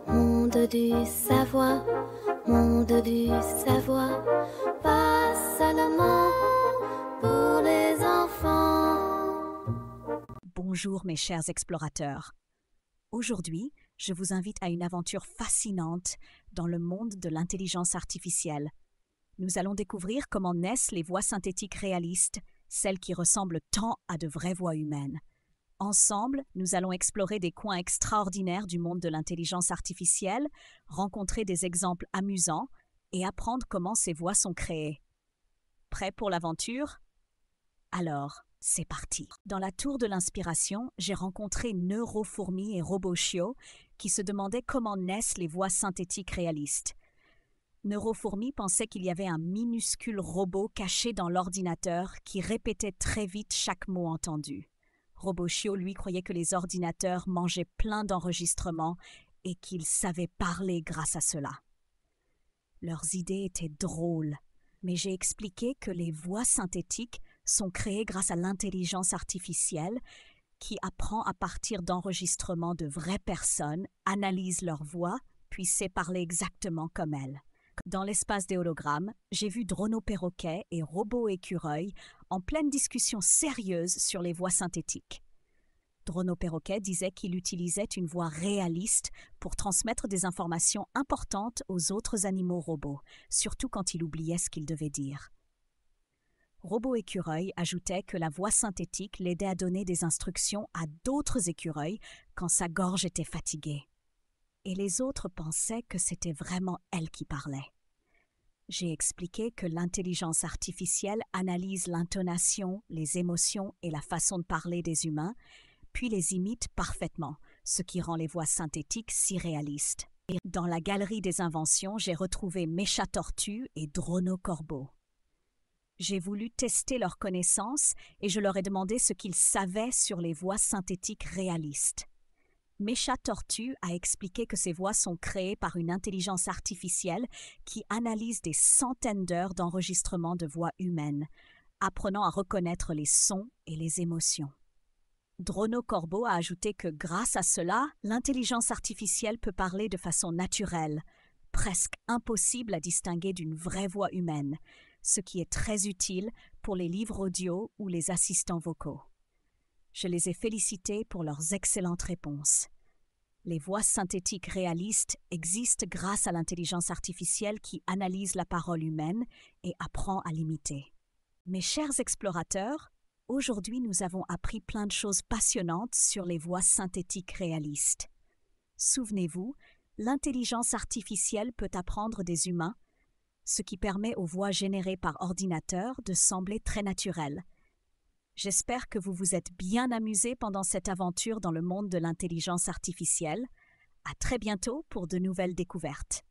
Monde du savoir, monde du savoir, pas seulement pour les enfants. Bonjour mes chers explorateurs. Aujourd'hui, je vous invite à une aventure fascinante dans le monde de l'intelligence artificielle. Nous allons découvrir comment naissent les voix synthétiques réalistes, celles qui ressemblent tant à de vraies voix humaines. Ensemble, nous allons explorer des coins extraordinaires du monde de l'intelligence artificielle, rencontrer des exemples amusants et apprendre comment ces voix sont créées. Prêts pour l'aventure? Alors, c'est parti. Dans la tour de l'inspiration, j'ai rencontré Neurofourmi et Robochio qui se demandaient comment naissent les voix synthétiques réalistes. Neurofourmi pensait qu'il y avait un minuscule robot caché dans l'ordinateur qui répétait très vite chaque mot entendu. Robochio, lui, croyait que les ordinateurs mangeaient plein d'enregistrements et qu'ils savaient parler grâce à cela. Leurs idées étaient drôles, mais j'ai expliqué que les voix synthétiques sont créées grâce à l'intelligence artificielle qui apprend à partir d'enregistrements de vraies personnes, analyse leur voix, puis sait parler exactement comme elles. Dans l'espace des hologrammes, j'ai vu Drono Perroquet et Robot Écureuil en pleine discussion sérieuse sur les voix synthétiques. Drono Perroquet disait qu'il utilisait une voix réaliste pour transmettre des informations importantes aux autres animaux robots, surtout quand il oubliait ce qu'il devait dire. Robot Écureuil ajoutait que la voix synthétique l'aidait à donner des instructions à d'autres écureuils quand sa gorge était fatiguée. Et les autres pensaient que c'était vraiment elle qui parlait. J'ai expliqué que l'intelligence artificielle analyse l'intonation, les émotions et la façon de parler des humains, puis les imite parfaitement, ce qui rend les voix synthétiques si réalistes. Et dans la galerie des inventions, j'ai retrouvé Mécha Tortue et Drono Corbeau. J'ai voulu tester leurs connaissances et je leur ai demandé ce qu'ils savaient sur les voix synthétiques réalistes. Mécha Tortue a expliqué que ces voix sont créées par une intelligence artificielle qui analyse des centaines d'heures d'enregistrement de voix humaines, apprenant à reconnaître les sons et les émotions. Drono Corbeau a ajouté que grâce à cela, l'intelligence artificielle peut parler de façon naturelle, presque impossible à distinguer d'une vraie voix humaine, ce qui est très utile pour les livres audio ou les assistants vocaux. Je les ai félicités pour leurs excellentes réponses. Les voix synthétiques réalistes existent grâce à l'intelligence artificielle qui analyse la parole humaine et apprend à l'imiter. Mes chers explorateurs, aujourd'hui nous avons appris plein de choses passionnantes sur les voix synthétiques réalistes. Souvenez-vous, l'intelligence artificielle peut apprendre des humains, ce qui permet aux voix générées par ordinateur de sembler très naturelles. J'espère que vous vous êtes bien amusés pendant cette aventure dans le monde de l'intelligence artificielle. À très bientôt pour de nouvelles découvertes.